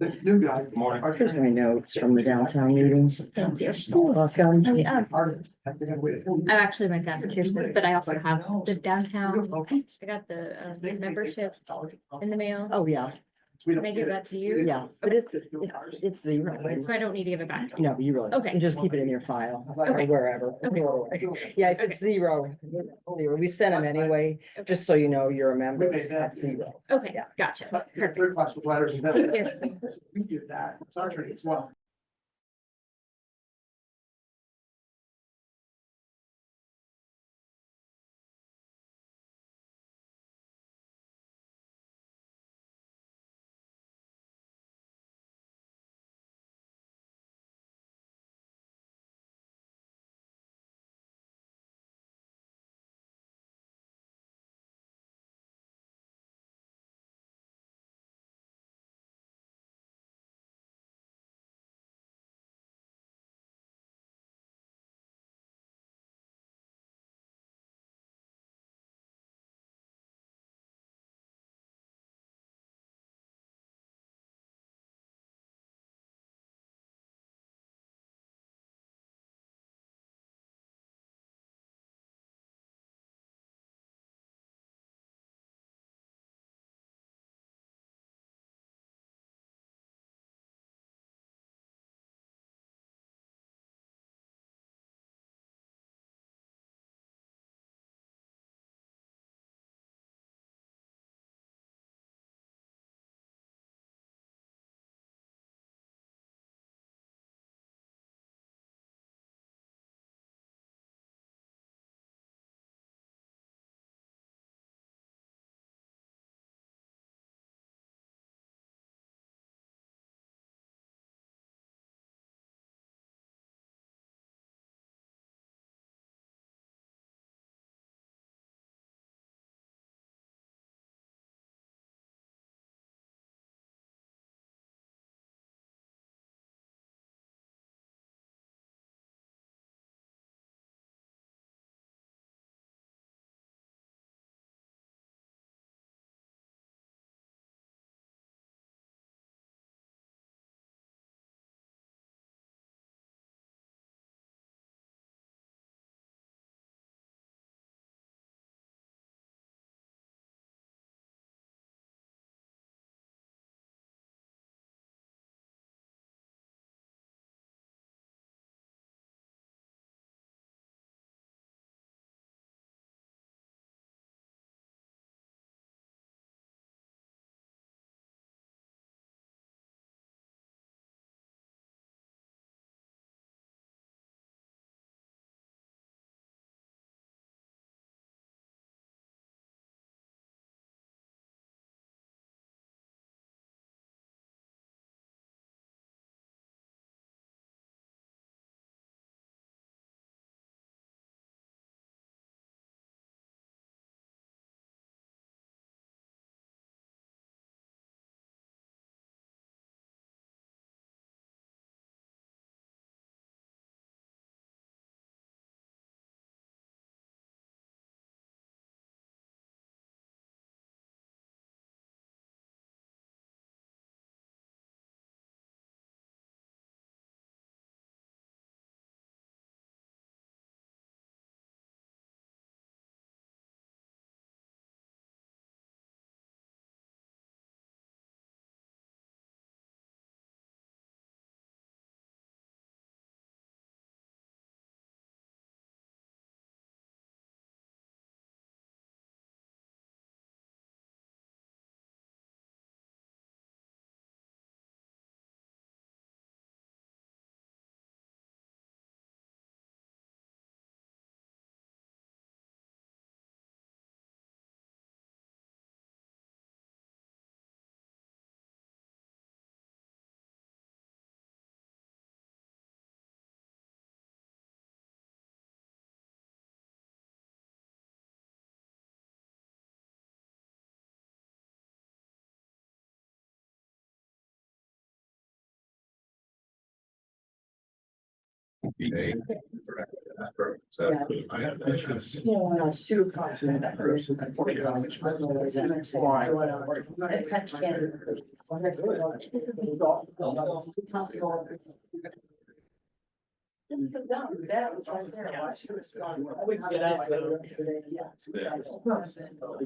The new guys. Morning. Here's my notes from the downtown meeting. Thank you. You're welcome. I actually went down to Kirsten's, but I also have the downtown. I got the membership in the mail. Oh, yeah, Can I give that to you? yeah, but it's zero. So I don't need to give it back. No, you really, Okay. and just keep it in your file or Okay. wherever. Yeah, if it's zero, we send them anyway, just so you know you're a member, that's zero. Okay, Yeah. gotcha. Perfect. Third class with letters. Yes. We do that. It's our turn as well.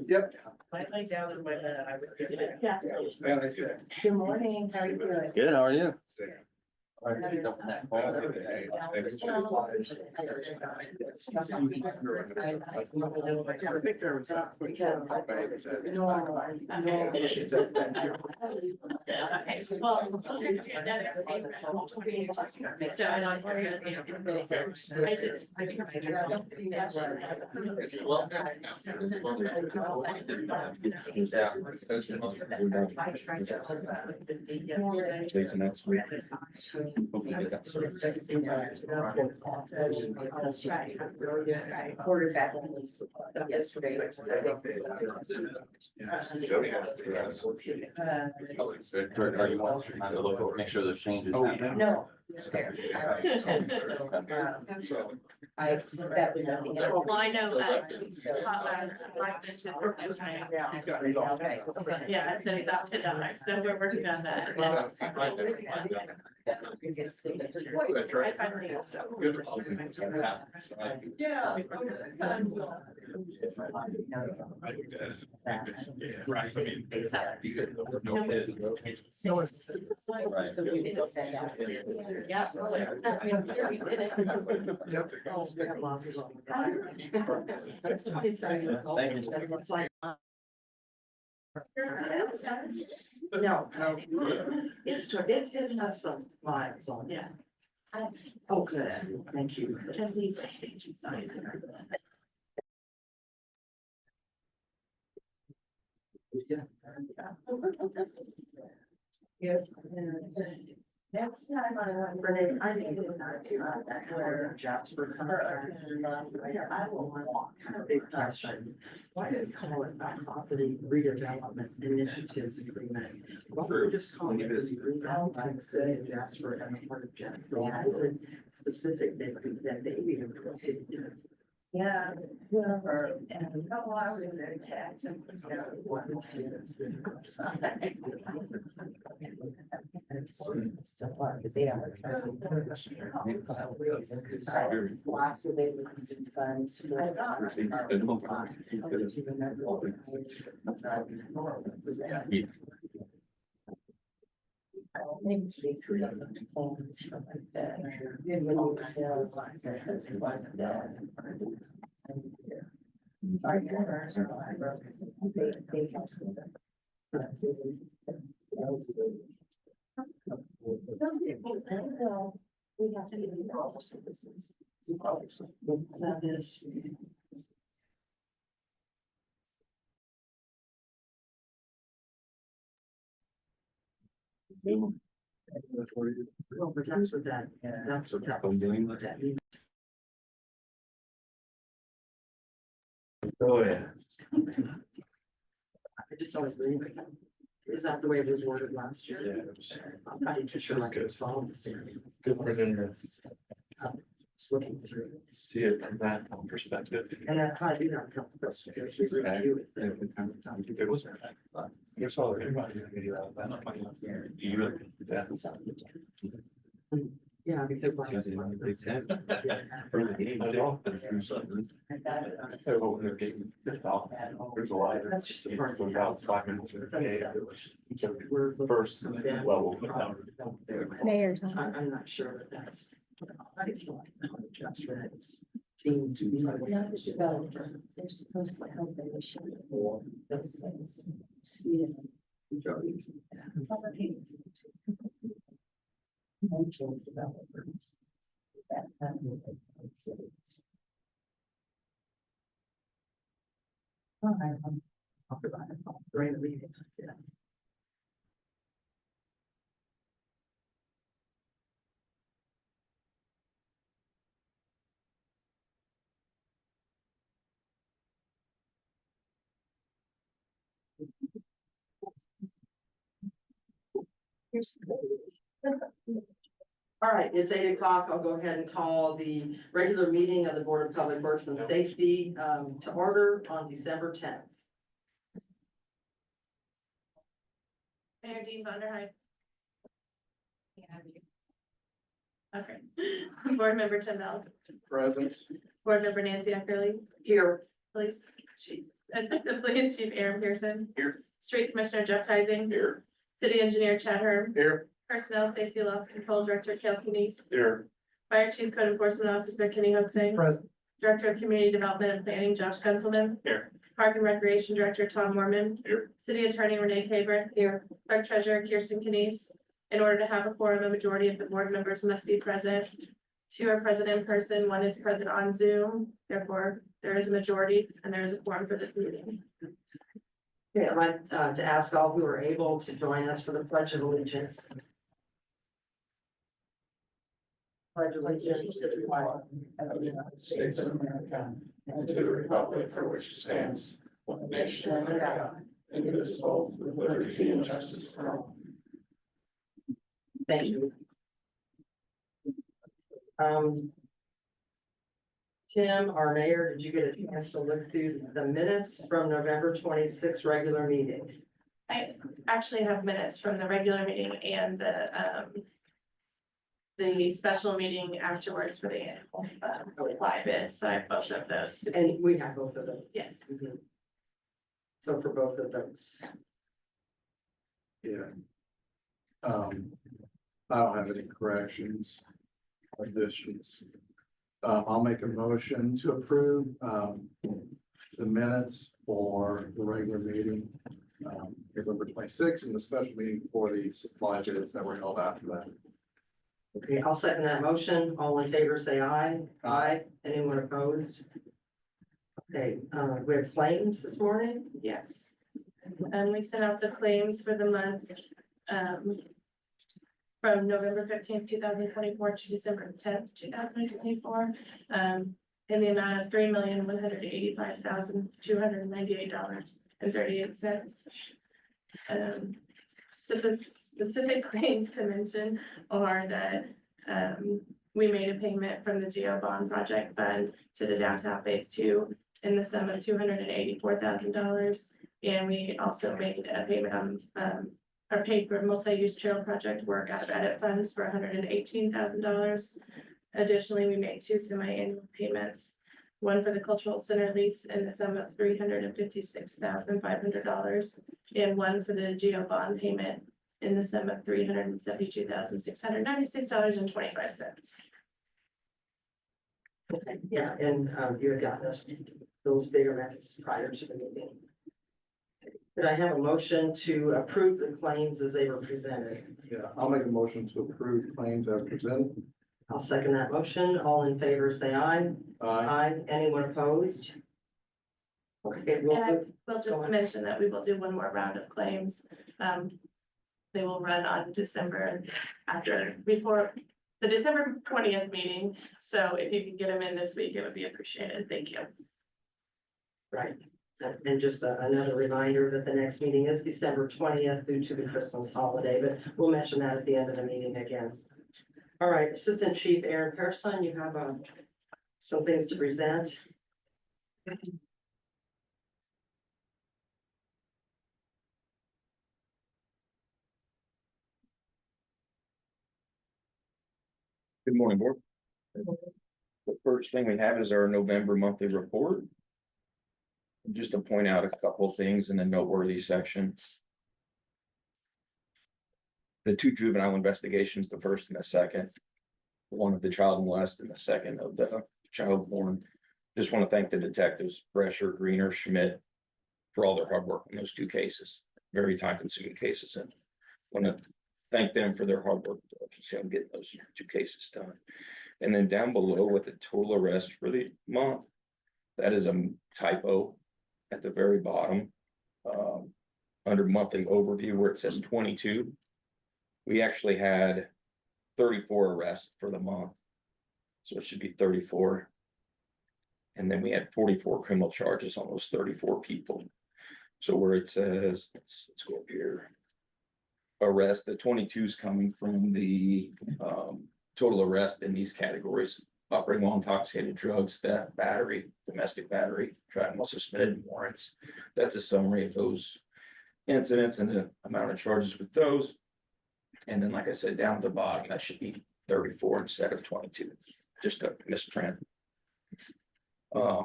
Yep. I lay down in my bed, I would. And I said. Good morning, how are you doing? Good, how are you? I think there was a. She said, thank you. Okay, well. So I know. Next week. Quarterback yesterday. Are you want to look over, make sure there's changes? No. I, that was. Well, I know, He's got it all. yeah, so he's up to $10, so we're working on that. I finally. Yeah. Right, I mean. No kids. Right. Yeah. No. It's given us some lives on. Yeah. Oh, good, thank you. At least I stayed inside. Next time Renee, I think it's not too bad that where Jasper comes I will walk. A big question. Why do we call it back property redevelopment initiatives agreement? Why don't we just call it this agreement like say Jasper and part of Jasper? Why is it specific that they even put it in? Yeah, whoever, and no, I was in their cats and. Stuff like they are. Why, so they were using funds Some people, I don't know, we have to do all services. That is. Well, but that's what that was doing with that. Oh, yeah. I just don't agree with that. Is that the way it was worded last year? Yeah. I'm not even sure I could solve this area. Good for them to Just looking through. see it from that perspective. And I do have a couple questions. As we review it. It was. You saw everybody in the video out of that. You really did that. Yeah, because. like- There's a lot. That's just the part. About 5 minutes. We're. First level. Mayor's I'm not sure that that's. I feel like how just read it's deemed to be. Not the developer, they're supposed to help them with those things. Potential developers. That would be cities. All right, I'll provide a call. Great reading. Yeah. All right, it's 8 o'clock. I'll go ahead and call the regular meeting of the Board of Public Works and Safety to order on December 10th. Mayor Dean Vonderhyde. Okay. Board Member Tim Bell, Present. Board Member Nancy Eckerly, Here, Police Chief, Assistant Police Chief Aaron Pearson. Here. Street Commissioner Jeff Tising. Here. City Engineer Chad Herb. Here. Personnel Safety Loss Control Director Cale Kenise. Here. Fire Chief Code Enforcement Officer Kenny Hoaxing. Present. Director of Community Development and Planning Josh Gunselman. Here. Park and Recreation Director Tom Mormon. Here. City Attorney Renee Caber. Here. Clerk Treasurer Kirsten Kenise. In order to have a quorum, a majority of the board members must be present. 2 are present in person, 1 is present on Zoom. Therefore, there is a majority and there is a quorum for this meeting. okay, I'd like to ask all who are able to join us for the Pledge of Allegiance. Pledge allegiance to the flag of the United States of America and to the republic for which it stands, one nation under God, indivisible, with liberty and justice for all. Thank you. Tim, our mayor, did you get a chance to look through the minutes from November 26th regular meeting? I actually have minutes from the regular meeting and the special meeting afterwards for the annual supply bid, so I have both of those. And we have both of those. Yes. Mhm. So for both of those, Yeah. I don't have any corrections, or additions. I'll make a motion to approve, the minutes for the regular meeting, November 26th, and the special meeting for the supply bids that were held after that. okay, I'll second that motion. All in favor, say aye. Aye. Anyone opposed? Okay, we have claims this morning. Yes. And we sent out the claims for the month, from November 15th, 2024 to December 10th, 2024. In the amount of $3,185,298.38. Specific claims to mention are that, we made a payment from the Geo Bond Project Fund to the Downtown Phase 2 in the sum of $284,000. And we also made a payment on, or paid for multi-use trail project work out of edit funds for $118,000. Additionally, we made 2 semi-annual payments, one for the cultural center lease in the sum of $356,500, and one for the Geo Bond payment in the sum of $372,696.25. Okay, yeah, and you had gotten us those bigger amounts prior to the meeting. Could I have a motion to approve the claims as they were presented? Yeah, I'll make a motion to approve claims as presented. I'll second that motion. All in favor, say aye. Aye. Anyone opposed? Okay, And I we'll, will Go just on. mention that we will do one more round of claims. They will run on December before the December 20th meeting. So if you can get them in this week, it would be appreciated. Thank you. right. And just another reminder that the next meeting is December 20th due to the Christmas holiday, but we'll mention that at the end of the meeting again. All right, Assistant Chief Aaron Pearson, you have some things to present. Good morning, board. The first thing we have is our November monthly report. Just to point out a couple of things in the noteworthy section. The 2 juvenile investigations, the first and the second. One of the child molest and the second of the child born. Just want to thank the detectives, Brescher, Greener, Schmidt, for all their hard work in those 2 cases. Very time consuming cases, and want to thank them for their hard work to get those 2 cases done. And then down below with the total arrest for the month, that is a typo at the very bottom. Under monthly overview where it says 22. We actually had 34 arrests for the month. So it should be 34. And then we had 44 criminal charges on those 34 people. So where it says, let's go up here. Arrest, the 22 is coming from the total arrest in these categories: operating while intoxicated, drugs, theft, battery, domestic battery, driving while suspended warrants. That's a summary of those incidents and the amount of charges with those. And then, like I said, down at the bottom, that should be 34 instead of 22, just a misprint.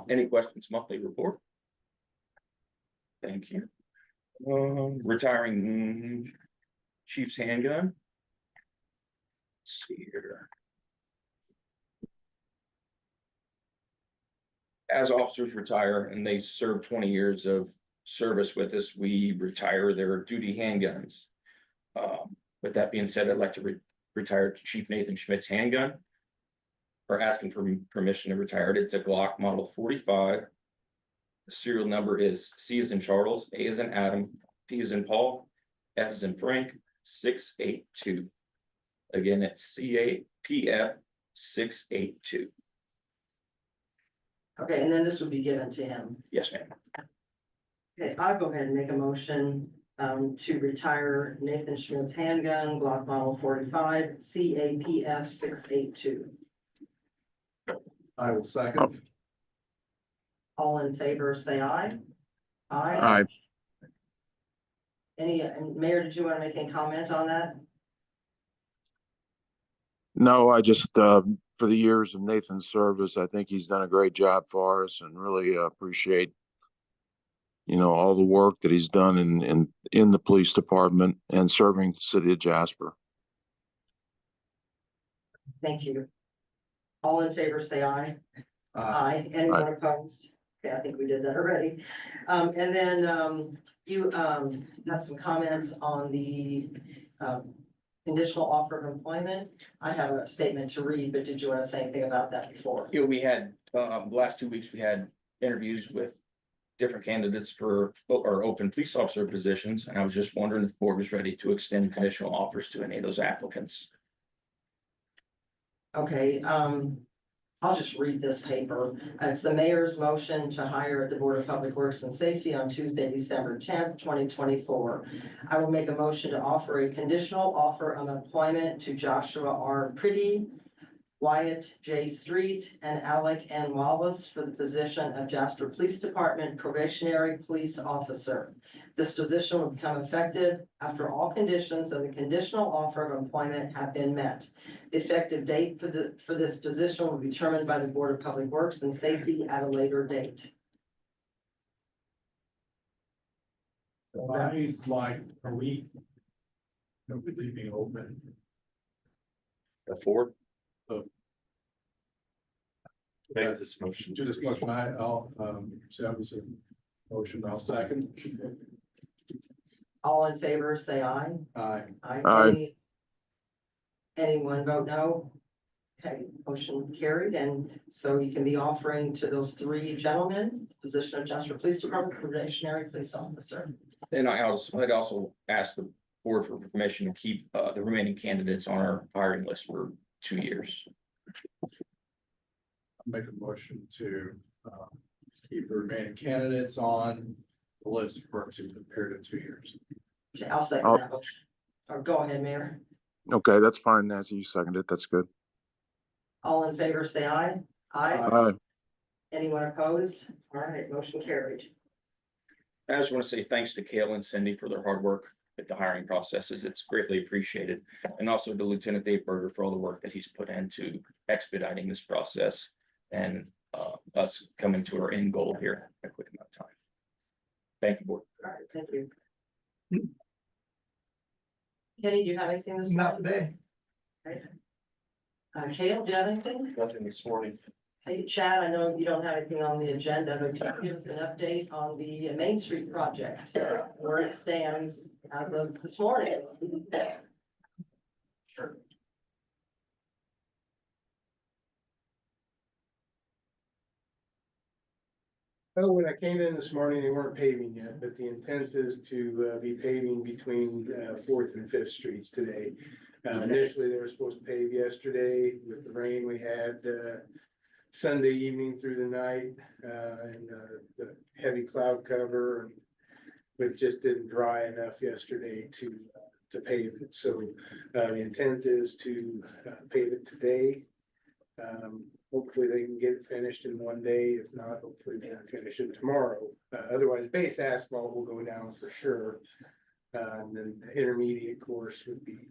Any questions? Monthly report? Thank you. Retiring chief's handgun. Let's see here. As officers retire and they serve 20 years of service with us, we retire their duty handguns. With that being said, I'd like to retire Chief Nathan Schmidt's handgun. Or asking for permission to retire it. It's a Glock Model 45. The serial number is C as in Charles, A as in Adam, P as in Paul, F as in Frank, 682. Again, it's CAPF 682. Okay, and then this would be given to him. Yes, ma'am. Okay, I'll go ahead and make a motion to retire Nathan Schmidt's handgun, Glock Model 45, CAPF 682. I will second. All in favor, say aye. Aye. Any, Mayor, did you want to make any comment on that? No, I just, for the years of Nathan's service, I think he's done a great job for us and really appreciate, all the work that he's done in the police department and serving the city of Jasper. Thank you. All in favor, say aye. Aye. Anyone opposed? Okay, I think we did that already. And then you have some comments on the conditional offer of employment. I have a statement to read, but did you want to say anything about that before? We had, the last 2 weeks, we had interviews with different candidates for our open police officer positions. And I was just wondering if the board was ready to extend conditional offers to any of those applicants. Okay, I'll just read this paper. It's the mayor's motion to hire at the Board of Public Works and Safety on Tuesday, December 10th, 2024. I will make a motion to offer a conditional offer of employment to Joshua R. Pretty, Wyatt J. Street, and Alec N. Wallace for the position of Jasper Police Department Probationary Police Officer. This position will become effective after all conditions of the conditional offer of employment have been met. The effective date for this position will be determined by the Board of Public Works and Safety at a later date. That means like, are we leaving open? Ford? Make this motion. To this motion, I'll, so that was a motion, I'll second. All in favor, say aye. Aye. Aye. Anyone vote no? Okay, motion carried, and so you can be offering to those three gentlemen, position of Jasper Police Department Probationary Police Officer. And I'd also ask the board for permission to keep the remaining candidates on our hiring list for 2 years. Make a motion to keep the remaining candidates on the list for a period of 2 years. Okay, I'll second that motion. Or go ahead, Mayor. Okay, that's fine, Nancy. You seconded it. That's good. All in favor, say aye. Aye. Aye. Anyone opposed? All right, motion carried. I just want to say thanks to Kayla and Cindy for their hard work at the hiring processes. It's greatly appreciated. And also to Lieutenant Dave Berger for all the work that he's put into expediting this process and us coming to our end goal here in a quick amount of time. Thank you, board. All right, thank you. Kenny, do you have anything this morning? Not today. Okay. Kale, do you have anything? Nothing this morning. Hey, Chad, I know you don't have anything on the agenda, but can you give us an update on the Main Street project? Where it stands as of this morning? Sure. Well, when I came in this morning, they weren't paving yet, but the intent is to be paving between Fourth and Fifth Streets today. Initially, they were supposed to pave yesterday with the rain we had Sunday evening through the night and the heavy cloud cover. But it just didn't dry enough yesterday to to pave it. So the intent is to pave it today. Hopefully they can get it finished in one day. If not, hopefully they can finish it tomorrow. Otherwise, base asphalt will go down for sure. And then the intermediate course would be,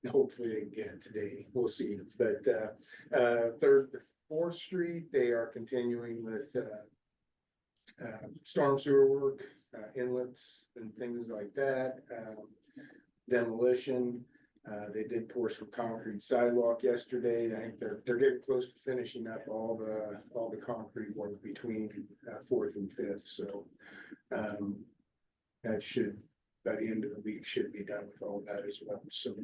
hopefully they can get it today. We'll see. But Third to Fourth Street, they are continuing with storm sewer work, inlets and things like that. Demolition. They did pour some concrete sidewalk yesterday. I think they're getting close to finishing up all the concrete work between Fourth and Fifth. So that should, by the end of the week, should be done with all that as well. So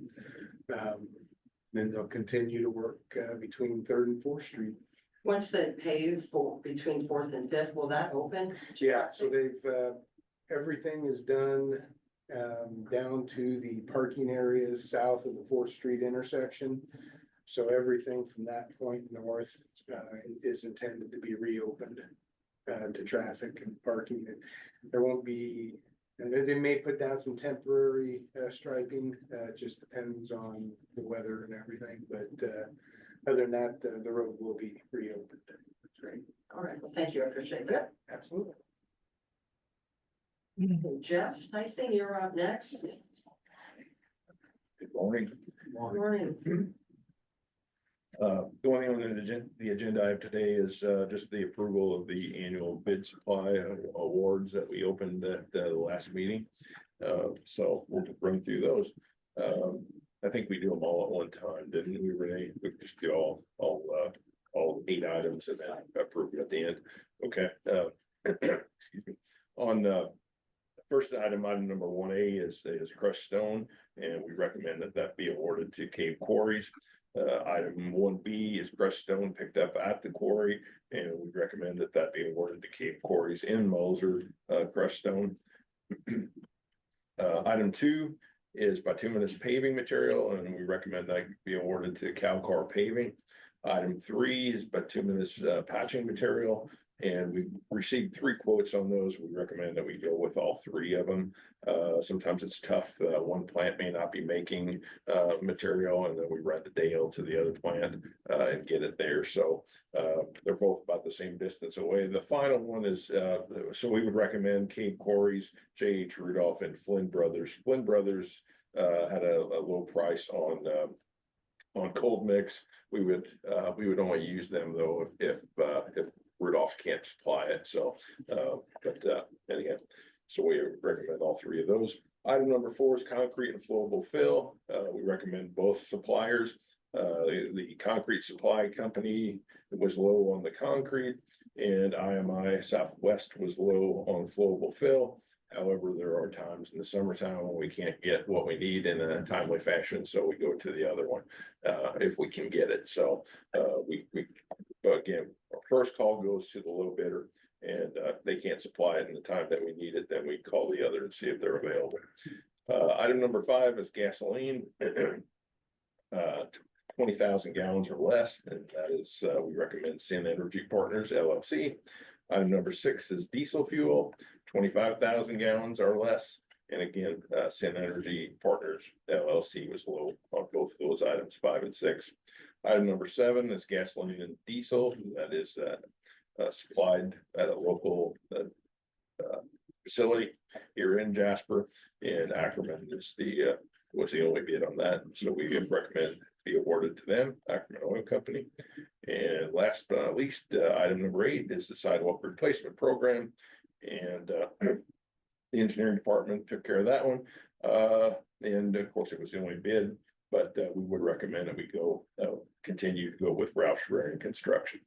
then they'll continue to work between Third and Fourth Street. Once they pave for between Fourth and Fifth, will that open? Yeah, so they've everything is done down to the parking areas south of the Fourth Street intersection. So everything from that point north is intended to be reopened to traffic and parking. And there won't be, and they may put down some temporary striping. It just depends on the weather and everything. But other than that, the road will be reopened. That's right. All right, well, thank you, I appreciate that. Absolutely. Jeff Tyson, you're up next. Good morning. Morning. The only thing on the agenda I have today is just the approval of the annual bid supply awards that we opened at the last meeting. So we'll run through those. I think we do them all at one time, didn't we, Renee? We just do all 8 items and then approve it at the end. Okay. Excuse me. On first item number 1A is crushed stone, and we recommend that be awarded to Cave Quarries. Item 1B is crushed stone picked up at the quarry, and we recommend that be awarded to Cave Quarries in Moser, crushed stone. Item 2 is bituminous paving material, and we recommend that be awarded to Calcar Paving. Item 3 is bituminous patching material, and we received 3 quotes on those. We recommend that we go with all 3 of them. Sometimes it's tough. One plant may not be making material, and then we rent the Dale to the other plant and get it there. So they're both about the same distance away. The final one is, so we would recommend Cave Quarries, J.H. Rudolph, and Flynn Brothers. Flynn Brothers had a low price on cold mix. We would only use them though if Rudolph can't supply it. So, anyhow, so we recommend all 3 of those. Item number 4 is concrete and flowable fill. We recommend both suppliers. The concrete supply company was low on the concrete, and IMI Southwest was low on flowable fill. However, there are times in the summertime when we can't get what we need in a timely fashion, so we go to the other one if we can get it. So but again, our first call goes to the low bidder, and they can't supply it in the time that we need it, then we call the other and see if they're available. Item number 5 is gasoline, 20,000 gallons or less, and that is we recommend Sin Energy Partners LLC. Item number 6 is diesel fuel, 25,000 gallons or less. And again, Sin Energy Partners LLC was low on both of those items, 5 and 6. Item number 7 is gasoline and diesel. That is supplied at a local facility here in Jasper, and Ackerman is was the only bid on that. So we recommend be awarded to them, Ackerman Oil Company. And last but not least, item number 8 is the sidewalk replacement program. And the engineering department took care of that one. And of course, it was the only bid, but we would recommend that we go continue to go with Ralph Schreier Construction.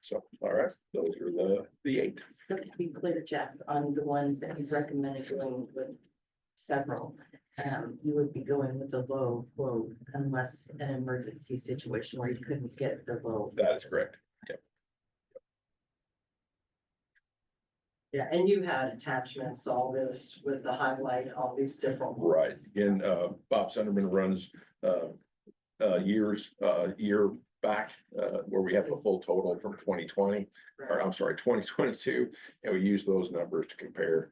So, all right, those are the 8. So to be clear, Jeff, on the ones that you've recommended going with several, you would be going with the low quote unless an emergency situation where you couldn't get the low. That is correct. Yep. Yeah, and you had attachments, all this with the highlight, all these different ones. Right. Again, Bob Sunderman runs year back where we have a full total from 2020, or I'm sorry, 2022, and we use those numbers to compare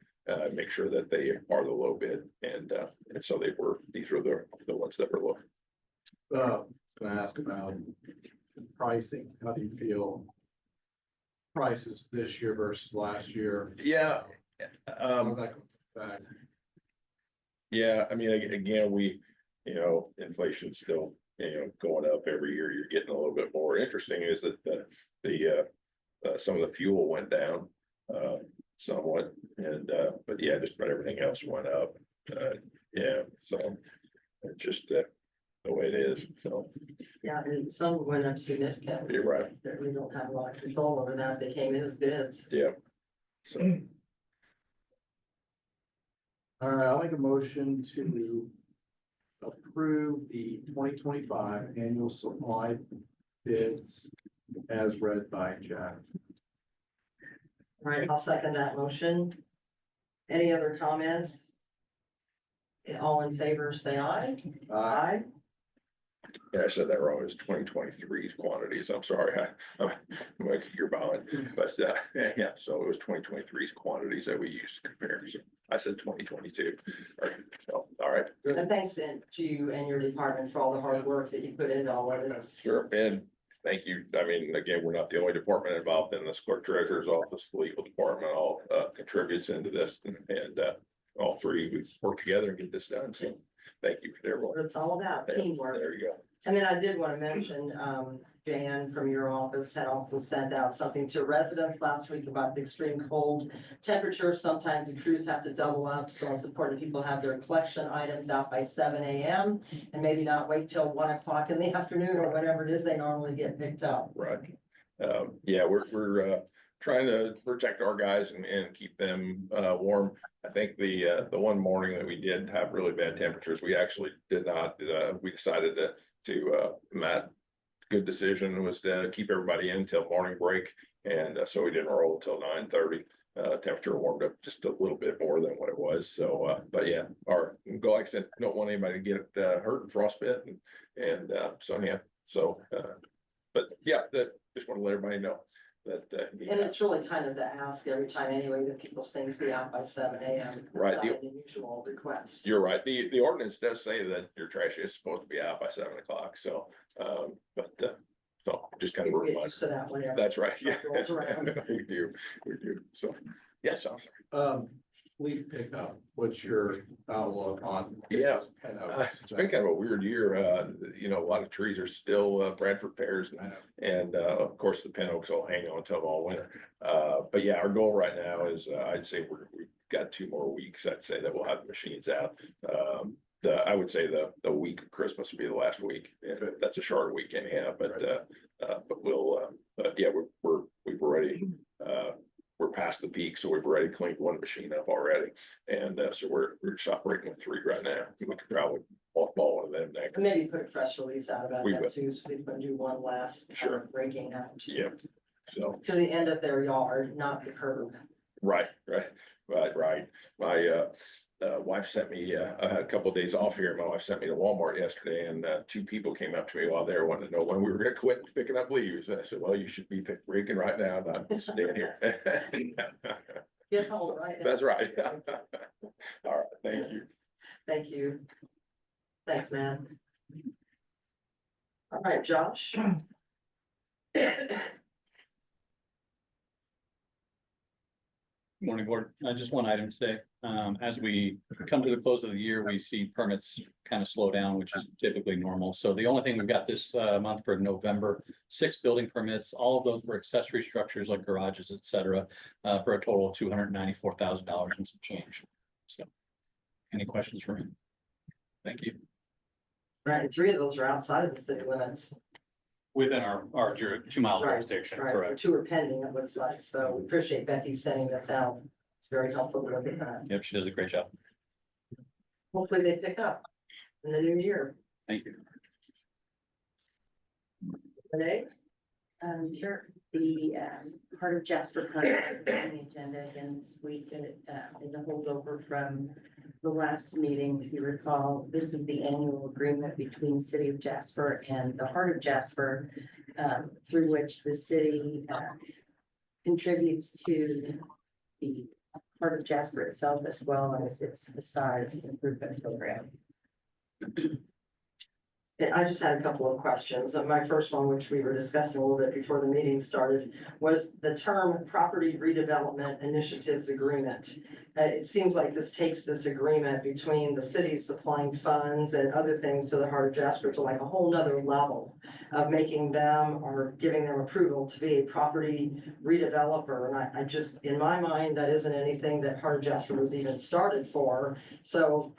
make sure that they are the low bid, and so these were the ones that were low. Can I ask about pricing? How do you feel? Prices this year versus last year? Yeah, How that comes back? yeah, I mean, again, inflation's still, going up every year. You're getting a little bit more. Interesting is that some of the fuel went down, somewhat, and, but yeah, just about everything else went up. Yeah, so it's just, the way it is, so Yeah, and some went up significantly. you're right, That we don't have a lot of control over that. They came in as bids. yeah. So, All right, I'll make a motion to approve the 2025 annual supply bids as read by Jack. All right, I'll second that motion. Any other comments? All in favor, say aye. Aye. yeah, I said that wrong. It was 2023's quantities. I'm sorry. I'm like, you're behind, but, yeah, so it was 2023's quantities that we used to compare. So I said 2022. So, all right. And thanks to you and your department for all the hard work that you put into all of this. Sure, and thank you. I mean, again, we're not the only department involved in this. Clerk Treasurer's Office, the legal department, all contributes into this, and all three, we work together and get this done. So thank you for their What work. it's all about, Yeah, teamwork. there you go. And then I did want to mention, Jan from your office had also sent out something to residents last week about the extreme cold temperatures. Sometimes the crews have to double up, so it's important people have their collection items out by 7 a.m. and maybe not wait till 1 o'clock in the afternoon or whenever it is they normally get picked up. Right. Yeah, we're trying to protect our guys and keep them warm. I think the one morning that we did have really bad temperatures, we actually did not, we decided to Matt, good decision was to keep everybody in until morning break. And so we didn't roll until 9:30. Temperature warmed up just a little bit more than what it was. So, but yeah, like I said, don't want anybody to get hurt and frostbite and so yeah, so, but yeah, just want to let everybody know that. And it's really kind of the ask every time anyway, that people's things be out by 7 a.m. Right. Not an unusual request. You're right. The ordinance does say that your trash is supposed to be out by 7 o'clock. So, so just kind of a People get reminder. used to that whenever. That's right. Yeah. That rolls around. We do. So, yes, I'm sorry. Leaf pickup, what's your outlook on? Yeah. Kind It's been kind of a weird year. A lot of trees are still Bradford pears I know. and of course the pin oaks will hang on until all winter. But yeah, our goal right now is I'd say we've got 2 more weeks. I'd say that we'll have the machines out. I would say the week of Christmas will be the last week. That's a short week anyhow, but we'll yeah, we've already we're past the peak, so we've already cleaned 1 machine up already, and so we're just operating with 3 right now. We could probably mothball one of them next. Maybe put a press release out about We that will. too, so we can do one last. Sure. Breaking out. Yeah. So. To the end of their yard, not the curb. Right. My wife sent me, I had a couple of days off here. My wife sent me to Walmart yesterday, and 2 people came up to me while they were wanting to know when we were gonna quit picking up leaves. I said, well, you should be breaking right now, not staying here. Get home right now. That's right. All right, thank you. Thank you. Thanks, Matt. All right, Josh. Morning, board. Just one item today. As we come to the close of the year, we see permits kind of slow down, which is typically normal. So the only thing we've got this month for November, 6 building permits, all of those were accessory structures like garages, et cetera, for a total of $294,000 and some change. So any questions for me? Thank you. Right, 3 of those are outside of the city limits. Within our 2 mile Right, jurisdiction, Right, correct? 2 are pending, it looks like, so we appreciate Becky sending this out. It's very helpful to look at that. Yep, she does a great job. Hopefully they pick up in the new year. Thank you. Renee? Sure, the Heart of Jasper project is on the agenda again this week, and it is a holdover from the last meeting. If you recall, this is the annual agreement between the City of Jasper and the Heart of Jasper, through which the city contributes to the part of Jasper itself as well as its facade improvement program. And I just had a couple of questions. My first one, which we were discussing a little bit before the meeting started, was the term property redevelopment initiatives agreement. It seems like this takes this agreement between the city supplying funds and other things to the Heart of Jasper to like a whole nother level of making them or giving them approval to be a property redeveloper. And I just, in my mind, that isn't anything that Heart of Jasper was even started for. So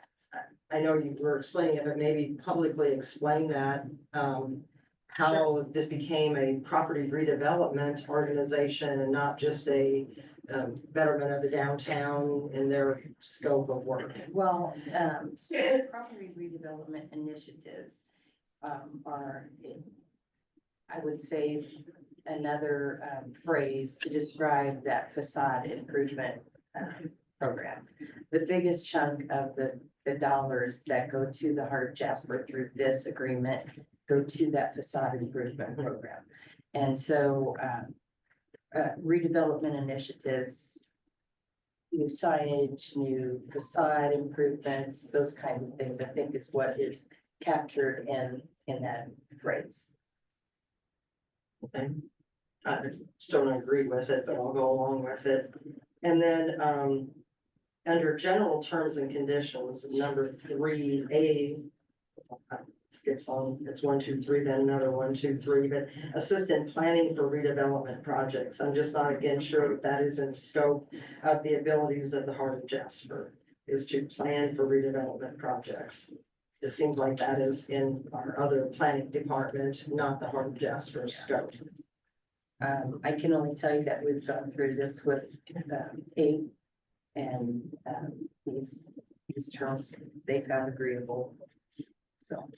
I know you were explaining it, but maybe publicly explain that, how this became a property redevelopment organization and not just a betterment of the downtown in their scope of work. Well, so property redevelopment initiatives are, I would say, another phrase to describe that facade improvement program. The biggest chunk of the dollars that go to the Heart of Jasper through this agreement go to that facade improvement program. And so redevelopment initiatives, new signage, new facade improvements, those kinds of things, I think is what is captured in that phrase. Okay. I still don't agree with it, but I'll go along with it. And then, under general terms and conditions, number 3A. Skips on, it's 1, 2, 3, then another 1, 2, 3, but assistant planning for redevelopment projects. I'm just not again sure that that is in scope of the abilities of the Heart of Jasper, is to plan for redevelopment projects. It seems like that is in our other planning department, not the Heart of Jasper's scope. I can only tell you that we've gone through this with Kate, and these terms they found agreeable. So.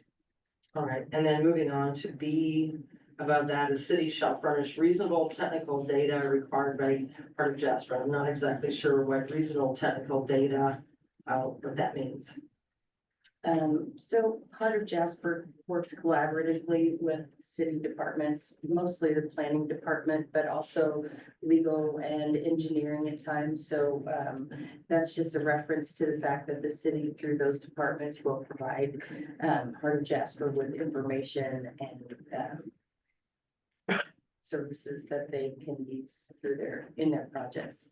All right, and then moving on to B, above that, the city shall furnish reasonable technical data required by Heart of Jasper. I'm not exactly sure what reasonable technical data, what that means. So Heart of Jasper works collaboratively with city departments, mostly the planning department, but also legal and engineering at times. So that's just a reference to the fact that the city through those departments will provide Heart of Jasper with information and services that they can use through in their projects.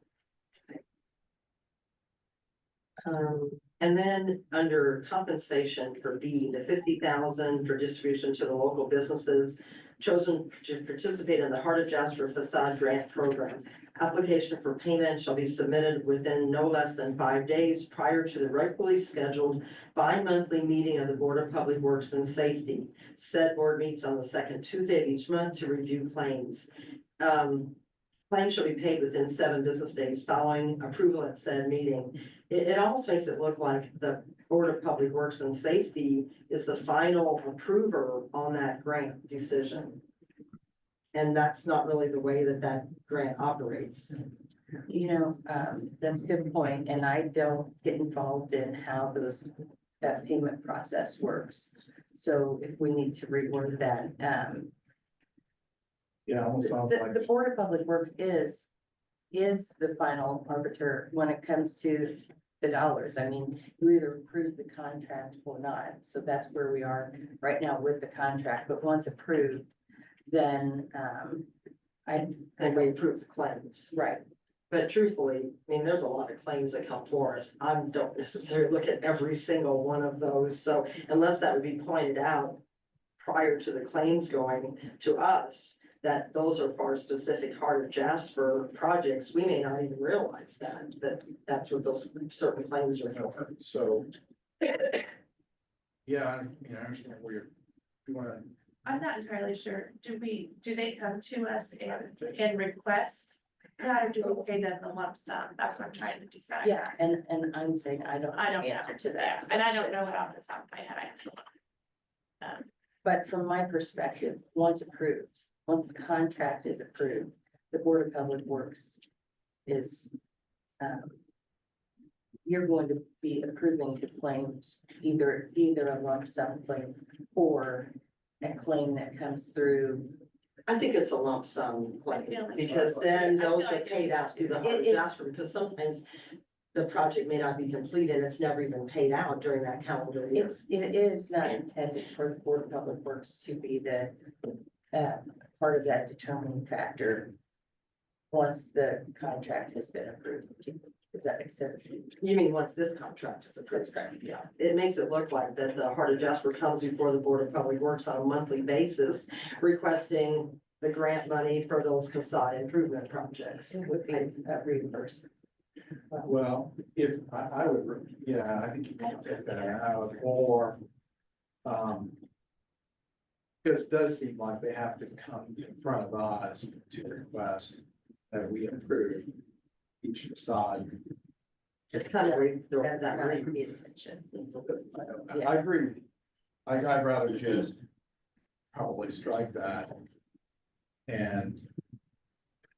And then under compensation for B, the 50,000 for distribution to the local businesses chosen to participate in the Heart of Jasper Facade Grant Program. Application for payment shall be submitted within no less than 5 days prior to the regularly scheduled bi-monthly meeting of the Board of Public Works and Safety. Said board meets on the second Tuesday of each month to review claims. Claims shall be paid within 7 business days following approval at said meeting. It almost makes it look like the Board of Public Works and Safety is the final approver on that grant decision. And that's not really the way that that grant operates. You know, that's a good point, and I don't get involved in how that payment process works. So if we need to reword that, Yeah, almost sounds like. the Board of Public Works is the final arbiter when it comes to the dollars. I mean, you either approve the contract or not, so that's where we are right now with the contract, but once approved, then, And we approve the claims. right. But truthfully, I mean, there's a lot of claims that come for us. I don't necessarily look at every single one of those. So unless that would be pointed out prior to the claims going to us, that those are for specific Heart of Jasper projects, we may not even realize that's what those certain claims are for. So. Yeah, I understand where you wanna. I'm not entirely sure. Do they come to us and request that, or do we pay them the lump sum? That's what I'm trying to decide. Yeah, and I'm saying, I don't I know don't the answer know. to that. And I don't know it off the top of my head. I have to look. But from my perspective, once approved, once the contract is approved, the Board of Public Works is, you're going to be approving the claims, either a lump sum claim or a claim that comes through I think it's a lump sum, like, feel like because it is. then I feel those are like paid it's- out through the It Heart of is- Jasper, because sometimes the project may not be complete and it's never even paid out during that calendar year. It is not intended for the Board of Public Works to be the, part of that determining factor. Once the contract has been approved. Does that make sense? You mean once this contract is approved? That's correct. Yeah, it makes it look like that the Heart of Jasper comes before the Board of Public Works on a monthly basis, requesting the grant money for those facade improvement projects. It would be reimbursed. Well, if, I would, yeah, I think you can take that out, or, because it does seem like they have to come in front of us to request that we approve each facade. It's kind of That's that not rate. the intention. I agree with you. I'd rather just probably strike that. And,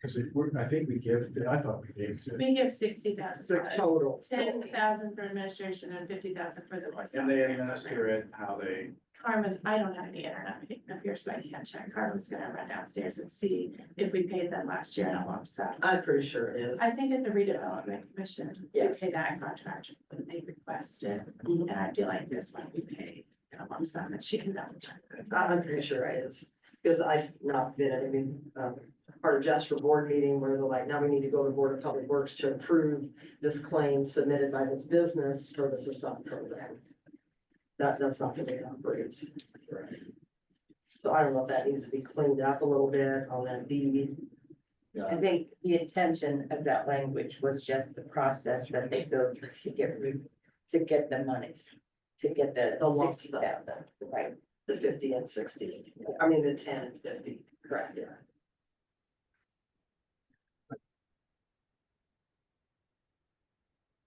because if we're, I think we give, I thought we gave. We give 60,000. Six total. 10,000 for administration and 50,000 for the. And they administer it how they, Karma's, I don't have any internet up here, so I can't check. Karma's gonna run downstairs and see if we paid them last year in a lump sum. I'm pretty sure it is. I think at the redevelopment commission, we Yes. pay that contract when they requested, Mhm. and I feel like this one we pay in a lump sum, and she can double check. I'm pretty sure it is, because I've not been at any, Heart of Jasper board meeting where they're like, now we need to go to Board of Public Works to approve this claim submitted by this business for the facade program. That's not the way it operates. So I don't know if that needs to be cleaned up a little bit on that deed. I think the intention of that language was just the process that they go through to get the money. To get the The lump 60,000, right? The 50 and 60, I mean, the 10 and 50. Correct. Yeah.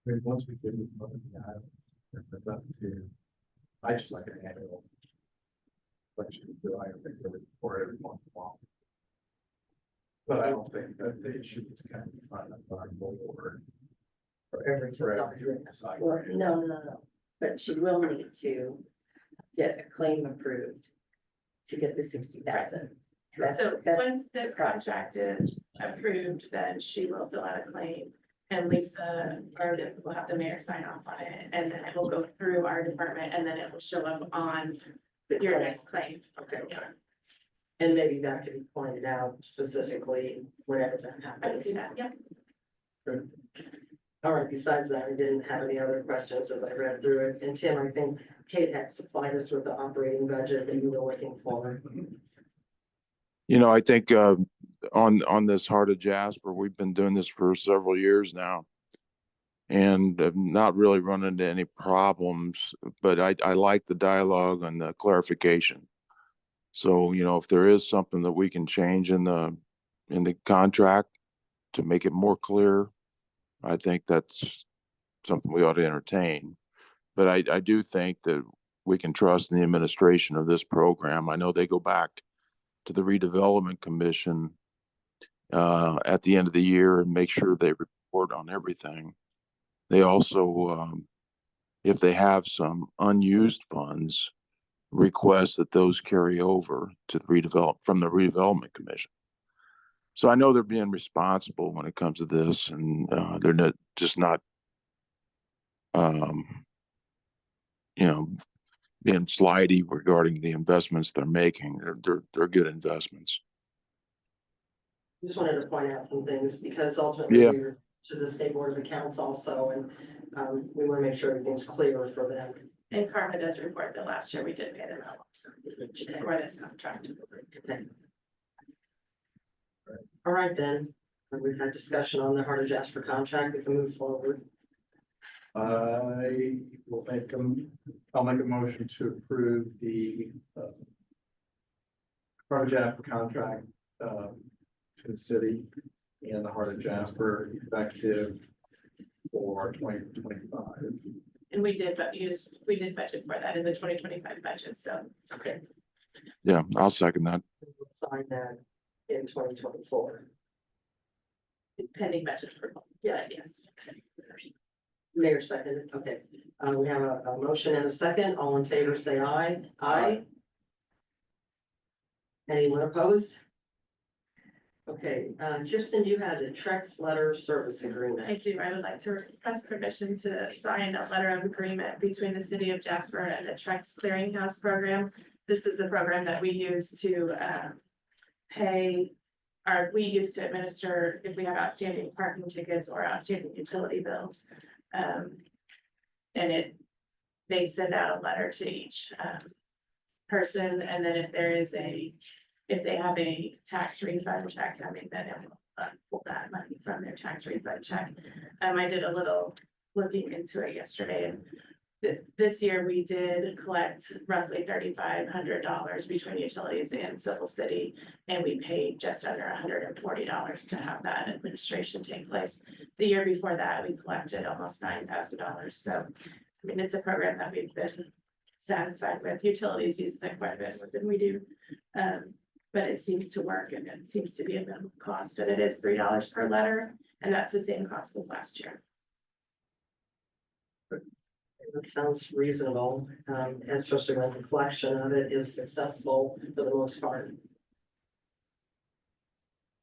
I mean, once we give them money, it's up to, I just like an annual. Election, do I think for every month long. But I don't think that the issue is kind of fun on board. For every year. Well, no, but she will need to get a claim approved to get the 60,000. So once this contract is approved, then she will fill out a claim. And Lisa, or will have the mayor sign off on it, and then it will go through our department, and then it will show up on your next claim. Okay. And maybe that could be pointed out specifically whenever that I can happens. see that, yep. All right, besides that, I didn't have any other questions as I read through it. And Tim, I think Kate had supplied us with the operating budget that you were looking for. You know, I think on this Heart of Jasper, we've been doing this for several years now. And have not really run into any problems, but I like the dialogue and the clarification. So, you know, if there is something that we can change in the contract to make it more clear, I think that's something we ought to entertain. But I do think that we can trust in the administration of this program. I know they go back to the redevelopment commission at the end of the year and make sure they report on everything. They also, if they have some unused funds, request that those carry over to the from the redevelopment commission. So I know they're being responsible when it comes to this, and they're just not, you know, being slidey regarding the investments they're making. They're good investments. Just wanted to point out some things because ultimately Yeah. we're to the state board of accounts also, and we want to make sure everything's clear for them. And Karma does report that last year we did pay them out, so for this contract. Okay. All right, then, we've had discussion on the Heart of Jasper contract, we can move forward. I will I'll make a motion to approve the Heart of Jasper contract to the city and the Heart of Jasper effective for 2025. And we did, we did budget for that in the 2025 budget, so. Okay. Yeah, I'll second that. We'll sign that in 2024. Pending budget approval. Yeah. Yes. Mayor seconded, okay. We have a motion and a second. All in favor, say aye. Aye. Anyone opposed? Okay, Kirsten, you had a Trex letter service I agreement. do, I would like to request permission to sign a letter of agreement between the city of Jasper and the Trex Clearinghouse Program. This is the program that we use to pay, or we use to administer if we have outstanding parking tickets or outstanding utility bills. And they send out a letter to each person, and then if they have a tax refund check coming, then it will pull that money from their tax refund check. I did a little looking into it yesterday, and this year we did collect roughly $3,500 between utilities and Civil City, and we paid just under $140 to have that administration take place. The year before that, we collected almost $9,000, so, I mean, it's a program that we've been satisfied with. Utilities use it quite a bit more than we do. But it seems to work, and it seems to be a minimal cost, and it is $3 per letter, and that's the same cost as last year. That sounds reasonable, especially when the collection of it is successful for the most part.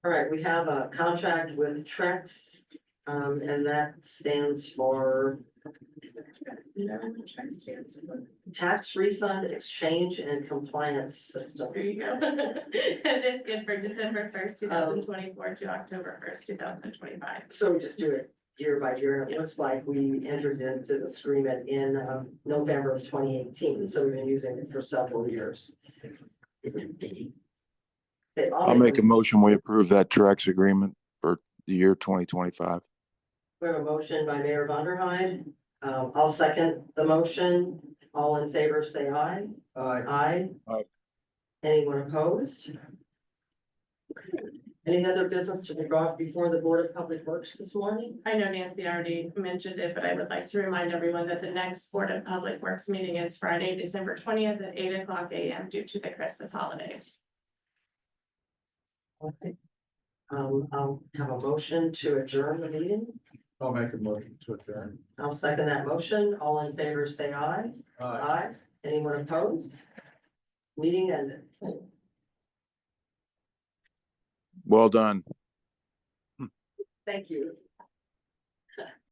All right, we have a contract with Trex, and that stands for Tax Refund Exchange and Compliance System. There you go. It is good for December 1st, 2024 to October 1st, 2025. So we just do it year by year, and it looks like we entered into this agreement in November of 2018, so we've been using it for several years. Okay, I'll make a motion, we approve that Trex agreement for the year 2025. We have a motion by Mayor Vonderheide. I'll second the motion. All in favor, say aye. Aye. Aye. Anyone opposed? Any other business to be brought before the Board of Public Works this morning? I know Nancy already mentioned it, but I would like to remind everyone that the next Board of Public Works meeting is Friday, December 20th at 8:00 a.m. due to the Christmas holiday. Okay. I'll have a motion to adjourn the meeting. I'll make a motion to adjourn. I'll second that motion. All in favor, say aye. Aye. Anyone opposed? Meeting ended. Well done. Thank you.